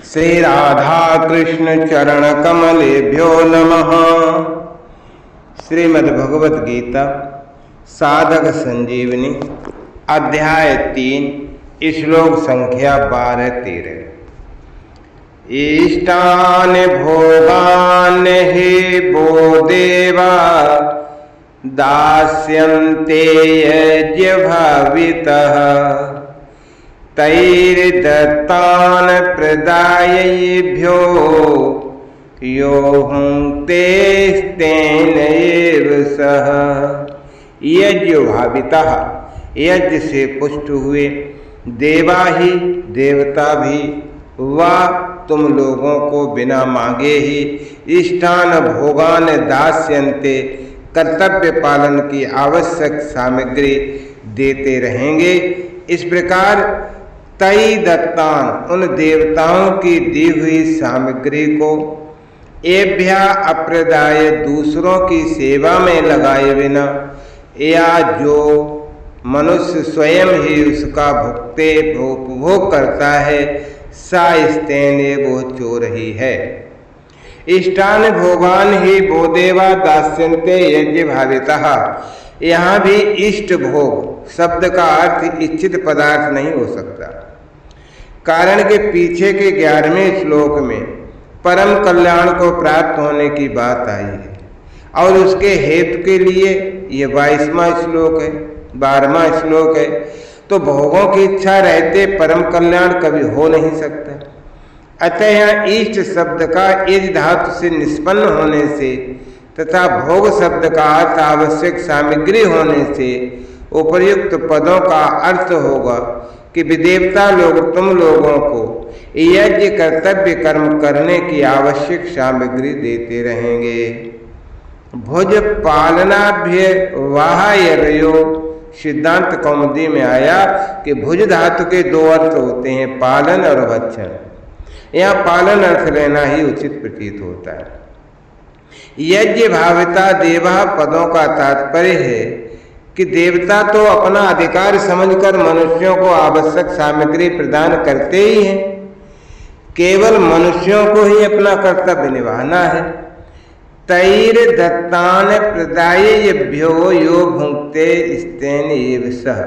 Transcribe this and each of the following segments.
श्री राधा कृष्ण चरण कमलेभ्यो नमः। श्रीमद् भगवत गीता साधक संजीवनी अध्याय 3 श्लोक संख्या 12-13। इष्टान भोगान हि वो देवा दास्यन्ते यज्ञ भावितः तैर्दत्तान प्रदायेभ्यो यो हुंक्ते तेन एव सः। यज्ञ भावितः, यज्ञ से पुष्ट हुए देवा ही देवता भी वा तुम लोगों को बिना मांगे ही इष्टान भोगान दास्यन्ते कर्तव्य पालन की आवश्यक सामग्री देते रहेंगे। इस प्रकार तई दत्तान उन देवताओं की दी हुई सामग्री को एभ्या अप्रदाय दूसरों की सेवा में लगाए बिना या जो मनुष्य स्वयं ही उसका उपभोग करता है सा स्तेने वो चोर ही है। इष्टान भोगान ही वो देवा दास्यन्ते यज्ञ भावितः। यहाँ भी इष्ट भोग शब्द का अर्थ इच्छित पदार्थ नहीं हो सकता, कारण के पीछे के 11वें श्लोक में परम कल्याण को प्राप्त होने की बात आई है और उसके हेतु के लिए ये 22वां श्लोक है, 12वां श्लोक है। तो भोगों की इच्छा रहते परम कल्याण कभी हो नहीं सकता। अतः यहाँ इष्ट शब्द का इज धातु से निष्पन्न होने से तथा भोग शब्द का अर्थ आवश्यक सामग्री होने से उपर्युक्त पदों का अर्थ होगा कि विदेवता लोग तुम लोगों को यज्ञ कर्तव्य कर्म करने की आवश्यक सामग्री देते रहेंगे। भुज पालनाभ्य वाहयरयो सिद्धांत कौमुदी में आया कि भुज धातु के 2 अर्थ होते हैं, पालन और भक्षण। यहाँ पालन अर्थ लेना ही उचित प्रतीत होता है। यज्ञ भाविता देवा पदों का तात्पर्य है कि देवता तो अपना अधिकार समझकर मनुष्यों को आवश्यक सामग्री प्रदान करते ही हैं, केवल मनुष्यों को ही अपना कर्तव्य निभाना है। तैर दत्तान प्रदायेभ्यो यो भुंक्ते स्तेन एव सः।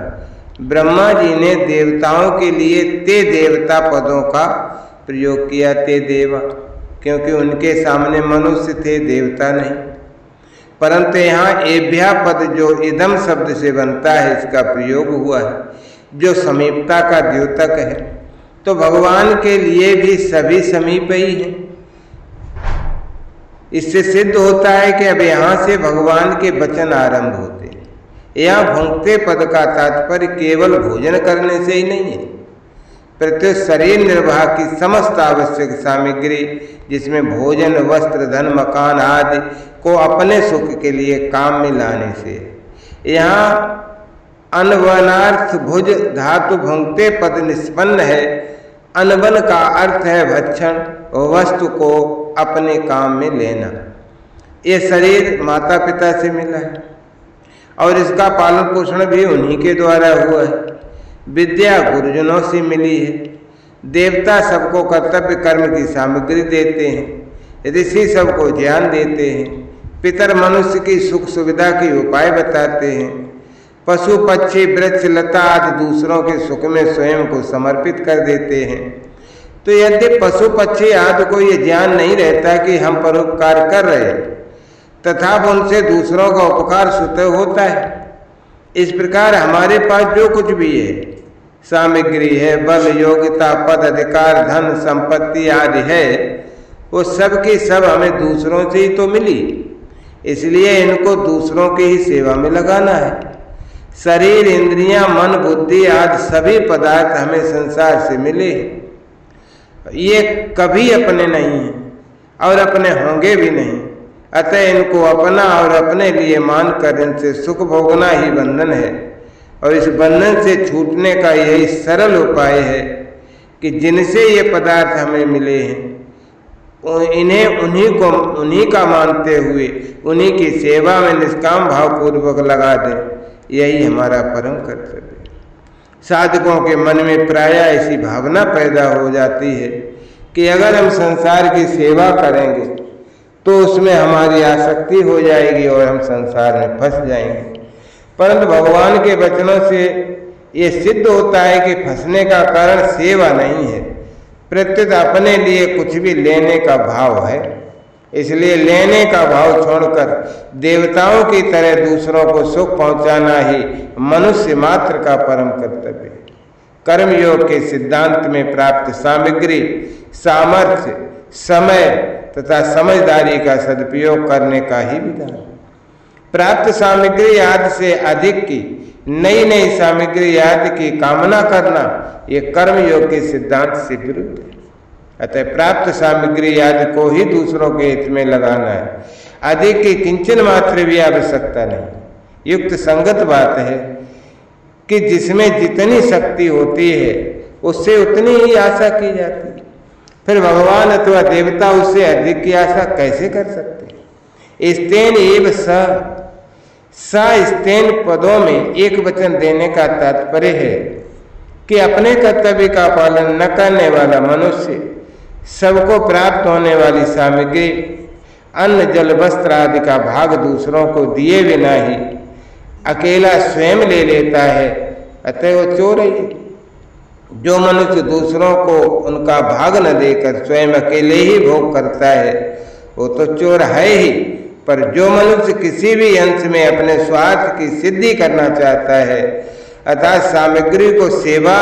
ब्रह्मा जी ने देवताओं के लिए ते देवता पदों का प्रयोग किया, ते देवा, क्योंकि उनके सामने मनुष्य थे, देवता नहीं। परंतु यहाँ एभ्या पद जो इदम शब्द से बनता है इसका प्रयोग हुआ है, जो समीपता का द्योतक है। तो भगवान के लिए भी सभी समीप ही हैं। इससे सिद्ध होता है कि अब यहाँ से भगवान के वचन आरंभ होते हैं। यहाँ भुंक्ते पद का तात्पर्य केवल भोजन करने से ही नहीं है, प्रत्युत शरीर निर्वाह की समस्त आवश्यक सामग्री जिसमें भोजन वस्त्र धन मकान आदि को अपने सुख के लिए काम में लाने से। यहाँ अनवनार्थ भुज धातु भुंक्ते पद निष्पन्न है। अनवन का अर्थ है भक्षण, वस्तु को अपने काम में लेना। ये शरीर माता पिता से मिला है और इसका पालन पोषण भी उन्हीं के द्वारा हुआ है। विद्या गुरुजनों से मिली है। देवता सबको कर्तव्य कर्म की सामग्री देते हैं, ऋषि सबको ज्ञान देते हैं, पितर मनुष्य की सुख सुविधा के उपाय बताते हैं, पशु पक्षी वृक्ष लता आदि दूसरों के सुख में स्वयं को समर्पित कर देते हैं। तो यदि पशु पक्षी आदि को ये ज्ञान नहीं रहता कि हम परोपकार कर रहे हैं तथा उनसे दूसरों का उपकार स्वतः होता है। इस प्रकार हमारे पास जो कुछ भी है, सामग्री है, बल योग्यता पद अधिकार धन संपत्ति आदि है, वो सब की सब हमें दूसरों से ही तो मिली, इसलिए इनको दूसरों की ही सेवा में लगाना है। शरीर इंद्रियां मन बुद्धि आदि सभी पदार्थ हमें संसार से मिले, ये कभी अपने नहीं हैं और अपने होंगे भी नहीं। अतः इनको अपना और अपने लिए मानकर इनसे सुख भोगना ही बंधन है और इस बंधन से छूटने का यही सरल उपाय है कि जिनसे ये पदार्थ हमें मिले हैं इन्हें उन्हीं का मानते हुए उन्हीं की सेवा में निष्काम भाव पूर्वक लगा दें। यही हमारा परम कर्तव्य है। साधकों के मन में प्रायः ऐसी भावना पैदा हो जाती है कि अगर हम संसार की सेवा करेंगे तो उसमें हमारी आसक्ति हो जाएगी और हम संसार में फंस जाएंगे। परंतु भगवान के वचनों से ये सिद्ध होता है कि फंसने का कारण सेवा नहीं है, प्रत्युत अपने लिए कुछ भी लेने का भाव है। इसलिए लेने का भाव छोड़कर देवताओं की तरह दूसरों को सुख पहुंचाना ही मनुष्य मात्र का परम कर्तव्य है। कर्मयोग के सिद्धांत में प्राप्त सामग्री, सामर्थ्य, समय तथा समझदारी का सदुपयोग करने का ही विधान है। प्राप्त सामग्री आदि से अधिक की नई नई सामग्री आदि की कामना करना ये कर्मयोग के सिद्धांत से विरुद्ध है। अतः प्राप्त सामग्री आदि को ही दूसरों के हित में लगाना है। अधिक की किंचन मात्र भी आवश्यकता नहीं। युक्त संगत बात है कि जिसमें जितनी शक्ति होती है उससे उतनी ही आशा की जाती है। फिर भगवान अथवा देवता उससे अधिक की आशा कैसे कर सकते हैं? स्तेन एव स्तेन पदों में एक वचन देने का तात्पर्य है कि अपने कर्तव्य का पालन न करने वाला मनुष्य सबको प्राप्त होने वाली सामग्री, अन्न, जल, वस्त्र आदि का भाग दूसरों को दिए बिना ही अकेला स्वयं ले लेता है, अतः वो चोर है। जो मनुष्य दूसरों को उनका भाग न देकर स्वयं अकेले ही भोग करता है वो तो चोर है ही। पर जो मनुष्य किसी भी अंश में अपने स्वार्थ की सिद्धि करना चाहता है अर्थात सामग्री को सेवा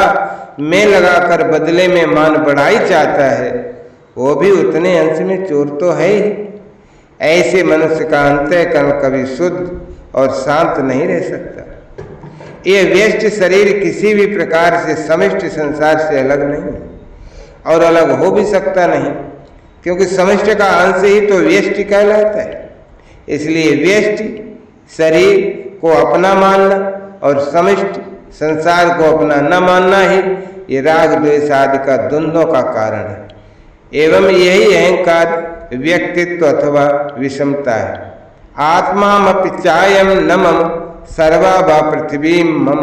में लगाकर बदले में मान बढ़ाई चाहता है, वो भी उतने अंश में चोर तो है ही। ऐसे मनुष्य का अंतःकरण कभी शुद्ध और शांत नहीं रह सकता। ये व्यष्टि शरीर किसी भी प्रकार से समष्टि संसार से अलग नहीं है और अलग हो भी सकता नहीं, क्योंकि समष्टि का अंश ही तो व्यष्टि कहलाता है। इसलिए व्यष्टि शरीर को अपना मानना और समष्टि संसार को अपना न मानना ही ये राग द्वेष आदि का द्वंद्वों का कारण है। एवं यही अहंकार, व्यक्तित्व अथवा विषमता है। आत्मा मपिचायम न मम सर्वा वा पृथ्वी मम।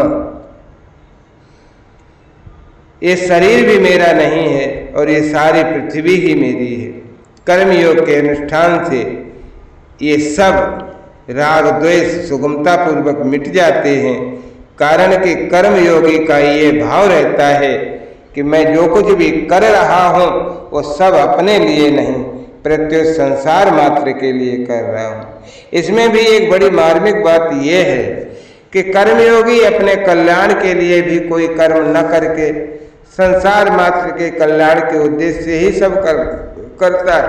ये शरीर भी मेरा नहीं है और ये सारी पृथ्वी ही मेरी है। कर्मयोग के अनुष्ठान से ये सब राग द्वेष सुगमता पूर्वक मिट जाते हैं, कारण कि कर्मयोगी का ये भाव रहता है कि मैं जो कुछ भी कर रहा हूँ वो सब अपने लिए नहीं, प्रत्युत संसार मात्र के लिए कर रहा हूँ। इसमें भी एक बड़ी मार्मिक बात यह है कि कर्मयोगी अपने कल्याण के लिए भी कोई कर्म न करके संसार मात्र के कल्याण के उद्देश्य से ही सब करता है।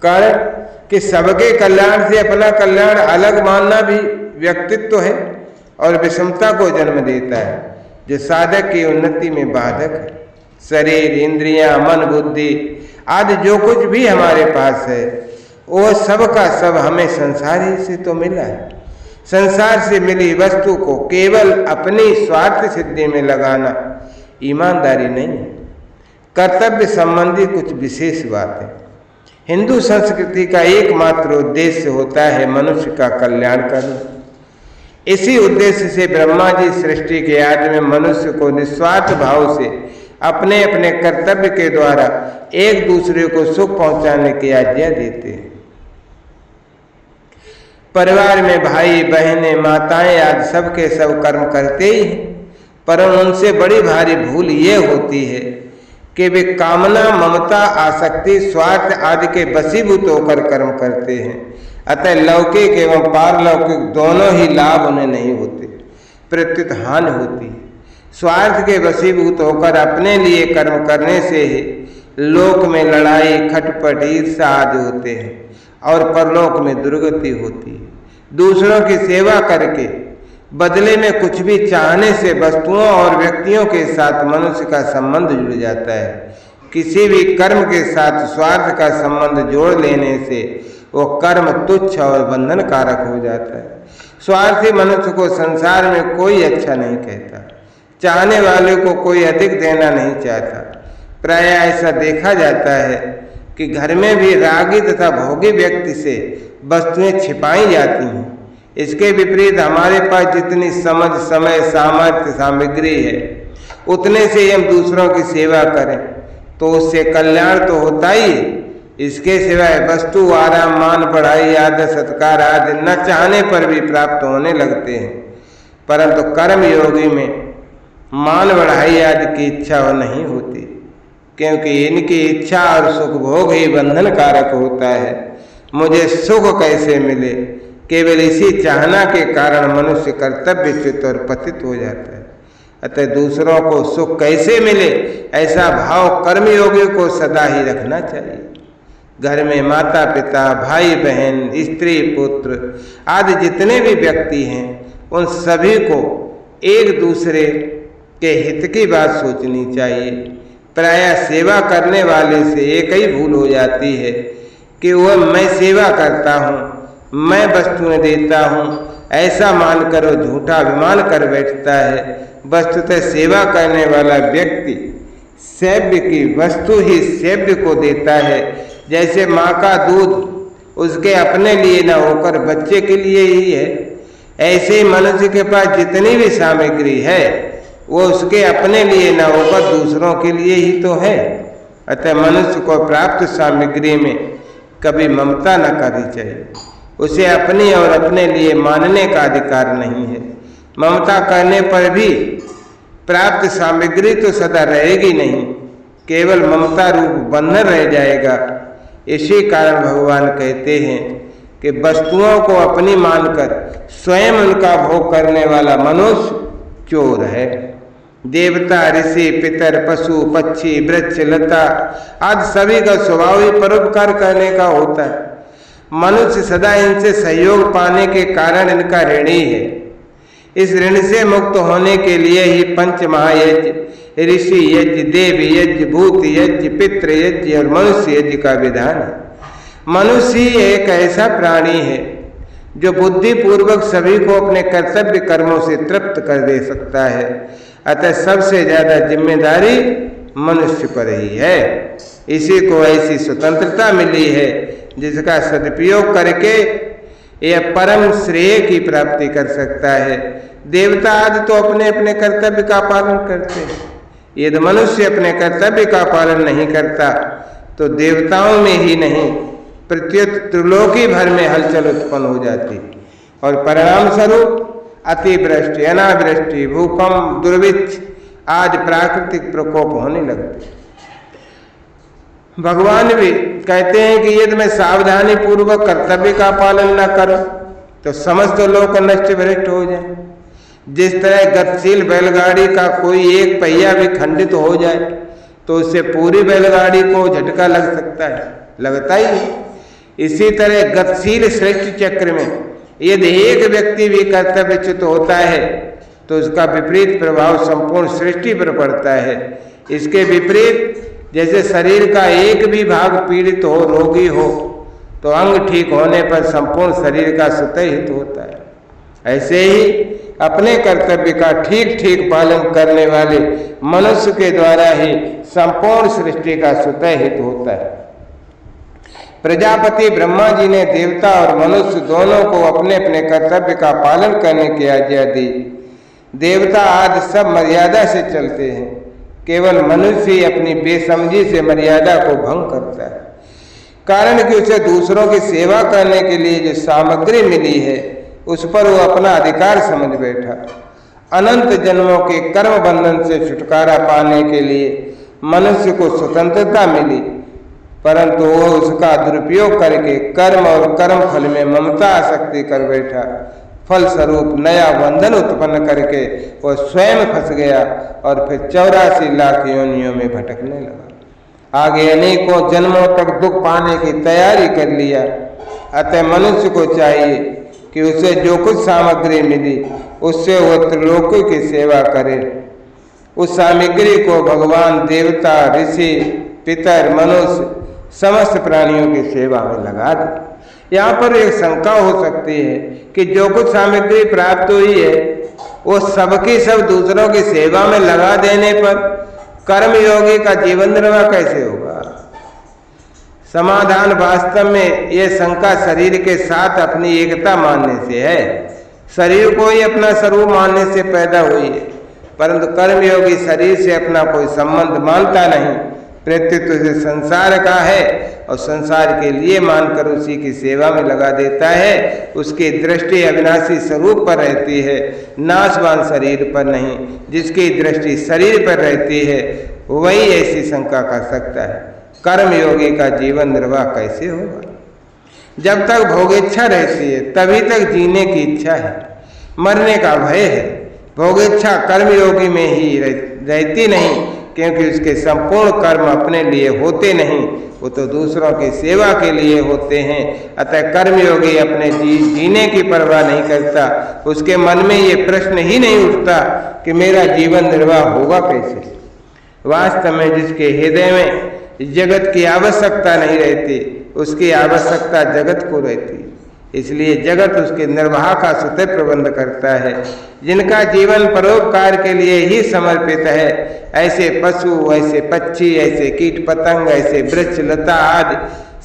कारण कि सबके कल्याण से अपना कल्याण अलग मानना भी व्यक्तित्व है और विषमता को जन्म देता है, जो साधक की उन्नति में बाधक है। शरीर, इंद्रियां, मन, बुद्धि आदि जो कुछ भी हमारे पास है वो सब का सब हमें संसार ही से तो मिला है। संसार से मिली वस्तु को केवल अपनी स्वार्थ सिद्धि में लगाना ईमानदारी नहीं है, कर्तव्य संबंधी कुछ विशेष बात है। हिंदू संस्कृति का एकमात्र उद्देश्य होता है मनुष्य का कल्याण करना। इसी उद्देश्य से ब्रह्मा जी सृष्टि के आदि में मनुष्य को निस्वार्थ भाव से अपने अपने कर्तव्य के द्वारा एक दूसरे को सुख पहुंचाने की आज्ञा देते हैं। परिवार में भाई बहनें, माताएं आदि सब के सब कर्म करते ही हैं, परंतु उनसे बड़ी भारी भूल ये होती है कि वे कामना, ममता, आसक्ति, स्वार्थ आदि के वशीभूत होकर कर्म करते हैं। अतः लौकिक एवं पारलौकिक दोनों ही लाभ उन्हें नहीं होते, प्रत्युत हानि होती है। स्वार्थ के वशीभूत होकर अपने लिए कर्म करने से ही लोक में लड़ाई, खटपट, ईर्ष्या आदि होते हैं और परलोक में दुर्गति होती है। दूसरों की सेवा करके बदले में कुछ भी चाहने से वस्तुओं और व्यक्तियों के साथ मनुष्य का संबंध जुड़ जाता है। किसी भी कर्म के साथ स्वार्थ का संबंध जोड़ लेने से वो कर्म तुच्छ और बंधन कारक हो जाता है। स्वार्थी मनुष्य को संसार में कोई अच्छा नहीं कहता, चाहने वाले को कोई अधिक देना नहीं चाहता। प्राय ऐसा देखा जाता है कि घर में भी रागी तथा भोगी व्यक्ति से वस्तुएं छिपाई जाती हैं। इसके विपरीत हमारे पास जितनी समझ, समय, सामर्थ्य, सामग्री है उतने से हम दूसरों की सेवा करें, तो उससे कल्याण तो होता ही। इसके सिवाय वस्तु, आराम, मान, पढ़ाई, आदर, सत्कार आदि न चाहने पर भी प्राप्त होने लगते हैं, परंतु कर्म योगी में मान बढ़ाई आदि की इच्छा नहीं होती, क्योंकि इनकी इच्छा और सुख भोग ही बंधन कारक होता है। मुझे सुख कैसे मिले, केवल इसी चाहना के कारण मनुष्य कर्तव्यच्युत और पतित हो जाता है। अतः दूसरों को सुख कैसे मिले, ऐसा भाव कर्मयोगी को सदा ही रखना चाहिए। घर में माता पिता, भाई बहन, स्त्री पुत्र आदि जितने भी व्यक्ति हैं, उन सभी को एक दूसरे के हित की बात सोचनी चाहिए। प्रायः सेवा करने वाले से एक ही भूल हो जाती है कि वह मैं सेवा करता हूँ, मैं वस्तुएं देता हूँ, ऐसा मानकर वो झूठा अभिमान कर बैठता है। वस्तुतः सेवा करने वाला व्यक्ति सेव्य की वस्तु ही सेव्य को देता है। जैसे माँ का दूध उसके अपने लिए न होकर बच्चे के लिए ही है, ऐसे ही मनुष्य के पास जितनी भी सामग्री है वो उसके अपने लिए न होकर दूसरों के लिए ही तो है। अतः मनुष्य को प्राप्त सामग्री में कभी ममता न करनी चाहिए। उसे अपनी और अपने लिए मानने का अधिकार नहीं है। ममता करने पर भी प्राप्त सामग्री तो सदा रहेगी नहीं, केवल ममता रूप बंधन रह जाएगा। इसी कारण भगवान कहते हैं कि वस्तुओं को अपनी मानकर स्वयं उनका भोग करने वाला मनुष्य चोर है। देवता, ऋषि, पितर, पशु, पक्षी, वृक्ष, लता आदि सभी का स्वभाव ही परोपकार करने का होता है। मनुष्य सदा इनसे सहयोग पाने के कारण इनका ऋणी है। इस ऋण से मुक्त होने के लिए ही पंच महायज्ञ, ऋषि यज्ञ, देव यज्ञ, भूत यज्ञ, पितृ यज्ञ और मनुष्य यज्ञ का विधान है। मनुष्य एक ऐसा प्राणी है जो बुद्धि पूर्वक सभी को अपने कर्तव्य कर्मों से तृप्त कर दे सकता है। अतः सबसे ज्यादा जिम्मेदारी मनुष्य पर ही है। इसी को ऐसी स्वतंत्रता मिली है जिसका सदुपयोग करके यह परम श्रेय की प्राप्ति कर सकता है। देवता आदि तो अपने अपने कर्तव्य का पालन करते हैं। यदि मनुष्य अपने कर्तव्य का पालन नहीं करता तो देवताओं में ही नहीं प्रत्युत त्रिलोकी भर में हलचल उत्पन्न हो जाती और परिणाम स्वरूप अतिवृष्टि, अनावृष्टि, भूकंप, दुर्भिक्ष आदि प्राकृतिक प्रकोप होने लगते। भगवान भी कहते हैं कि यदि मैं सावधानी पूर्वक कर्तव्य का पालन न करूं तो समस्त लोक नष्ट भ्रष्ट हो जाए। जिस तरह गतिशील बैलगाड़ी का कोई एक पहिया भी खंडित हो जाए तो उससे पूरी बैलगाड़ी को झटका लग सकता है, लगता ही है। इसी तरह गतिशील सृष्टि चक्र में यदि एक व्यक्ति भी कर्तव्यच्युत होता है तो उसका विपरीत प्रभाव संपूर्ण सृष्टि पर पड़ता है। इसके विपरीत जैसे शरीर का एक भी भाग पीड़ित हो, रोगी हो, तो अंग ठीक होने पर संपूर्ण शरीर का स्वतः हित होता है। ऐसे ही अपने कर्तव्य का ठीक ठीक पालन करने वाले मनुष्य के द्वारा ही संपूर्ण सृष्टि का स्वतः हित होता है। प्रजापति ब्रह्मा जी ने देवता और मनुष्य दोनों को अपने अपने कर्तव्य का पालन करने की आज्ञा दी। देवता आदि सब मर्यादा से चलते हैं, केवल मनुष्य ही अपनी बेसमझी से मर्यादा को भंग करता है। कारण कि उसे दूसरों की सेवा करने के लिए जो सामग्री मिली है उस पर वो अपना अधिकार समझ बैठा। अनंत जन्मों के कर्म बंधन से छुटकारा पाने के लिए मनुष्य को स्वतंत्रता मिली, परंतु वो उसका दुरुपयोग करके कर्म और कर्म फल में ममता आसक्ति कर बैठा। फल स्वरूप नया बंधन उत्पन्न करके वह स्वयं फंस गया और फिर 84 लाख योनियों में भटकने लगा। आगे अनेकों जन्मों तक दुख पाने की तैयारी कर लिया। अतः मनुष्य को चाहिए कि उसे जो कुछ सामग्री मिली उससे वह त्रिलोकी की सेवा करे। उस सामग्री को भगवान, देवता, ऋषि, पितर, मनुष्य समस्त प्राणियों की सेवा में लगा दे। यहाँ पर एक शंका हो सकती है कि जो कुछ सामग्री प्राप्त हुई है वो सबकी सब दूसरों की सेवा में लगा देने पर कर्मयोगी का जीवन निर्वाह कैसे होगा? समाधान वास्तव में यह शंका शरीर के साथ अपनी एकता मानने से है। शरीर को ही अपना स्वरूप मानने से पैदा हुई है, परंतु कर्मयोगी शरीर से अपना कोई संबंध मानता नहीं। प्रत्युत्व से संसार का है और संसार के लिए मानकर उसी की सेवा में लगा देता है। उसकी दृष्टि अविनाशी स्वरूप पर रहती है, नाशवान शरीर पर नहीं। जिसकी दृष्टि शरीर पर रहती है वही ऐसी शंका कर सकता है, कर्मयोगी का जीवन निर्वाह कैसे होगा? जब तक भोगेच्छा रहती है तभी तक जीने की इच्छा है, मरने का भय है। भोगेच्छा कर्मयोगी में ही रहती नहीं, क्योंकि उसके संपूर्ण कर्म अपने लिए होते नहीं, वो तो दूसरों की सेवा के लिए होते हैं। अतः कर्मयोगी अपने जीने की परवाह नहीं करता। उसके मन में ये प्रश्न ही नहीं उठता कि मेरा जीवन निर्वाह होगा कैसे। वास्तव में जिसके हृदय में जगत की आवश्यकता नहीं रहती, उसकी आवश्यकता जगत को रहती, इसलिए जगत उसके निर्वाह का स्वतः प्रबंध करता है। जिनका जीवन परोपकार के लिए ही समर्पित है, ऐसे पशु, ऐसे पक्षी, ऐसे कीट पतंग, ऐसे वृक्ष लता आदि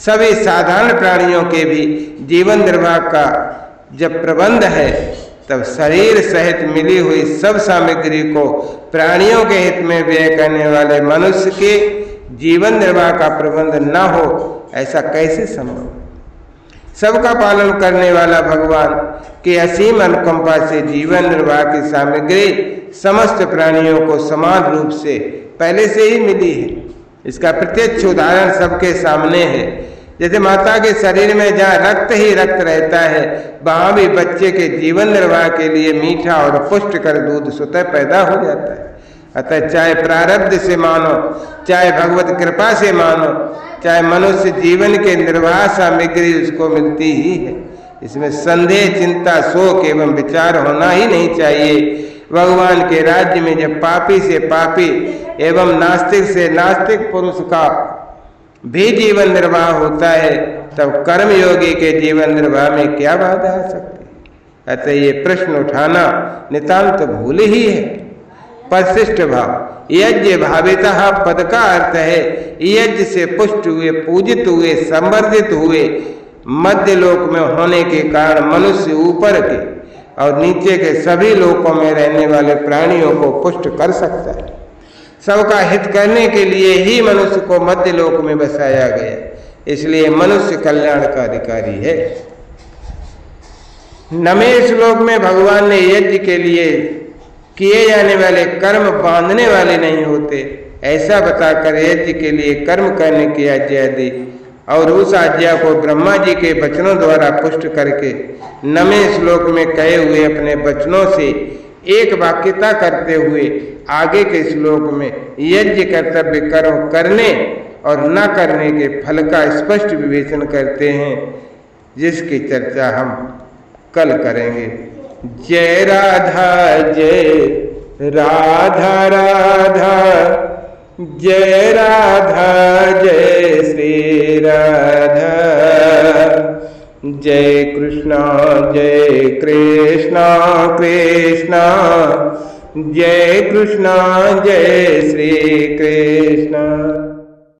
सभी साधारण प्राणियों के भी जीवन निर्वाह का जब प्रबंध है, तब शरीर सहित मिली हुई सब सामग्री को प्राणियों के हित में व्यय करने वाले मनुष्य के जीवन निर्वाह का प्रबंध न हो, ऐसा कैसे संभव? सबका पालन करने वाला भगवान की असीम अनुकंपा से जीवन निर्वाह की सामग्री समस्त प्राणियों को समान रूप से पहले से ही मिली है। इसका प्रत्यक्ष उदाहरण सबके सामने है। जैसे माता के शरीर में जहाँ रक्त ही रक्त रहता है, वहाँ भी बच्चे के जीवन निर्वाह के लिए मीठा और पुष्टिकर दूध स्वतः पैदा हो जाता है। अतः चाहे प्रारब्ध से मानो, चाहे भगवत कृपा से मानो, चाहे मनुष्य जीवन के निर्वाह सामग्री उसको मिलती ही है। इसमें संदेह, चिंता, शोक एवं विचार होना ही नहीं चाहिए। भगवान के राज्य में जब पापी से पापी एवं नास्तिक से नास्तिक पुरुष का भी जीवन निर्वाह होता है, तब कर्मयोगी के जीवन निर्वाह में क्या बाधा आ सकती है? अतः ये प्रश्न उठाना नितांत भूल ही है। परिशिष्ट भाव यज्ञ भावितः पद का अर्थ है यज्ञ से पुष्ट हुए, पूजित हुए, संवर्धित हुए। मध्य लोक में होने के कारण मनुष्य ऊपर के और नीचे के सभी लोकों में रहने वाले प्राणियों को पुष्ट कर सकता है। सबका हित करने के लिए ही मनुष्य को मध्य लोक में बसाया गया, इसलिए मनुष्य कल्याण का अधिकारी है। नवें श्लोक में भगवान ने यज्ञ के लिए किए जाने वाले कर्म बांधने वाले नहीं होते, ऐसा बताकर यज्ञ के लिए कर्म करने की आज्ञा दी और उस आज्ञा को ब्रह्मा जी के वचनों द्वारा पुष्ट करके नवें श्लोक में कहे हुए अपने वचनों से एक वाक्यता करते हुए आगे के श्लोक में यज्ञ कर्तव्य कर्म करने और न करने के फल का स्पष्ट विवेचन करते हैं, जिसकी चर्चा हम कल करेंगे। जय राधा जय राधा राधा, जय राधा जय श्री राधा, जय कृष्णा कृष्णा जय कृष्णा जय श्री कृष्ण।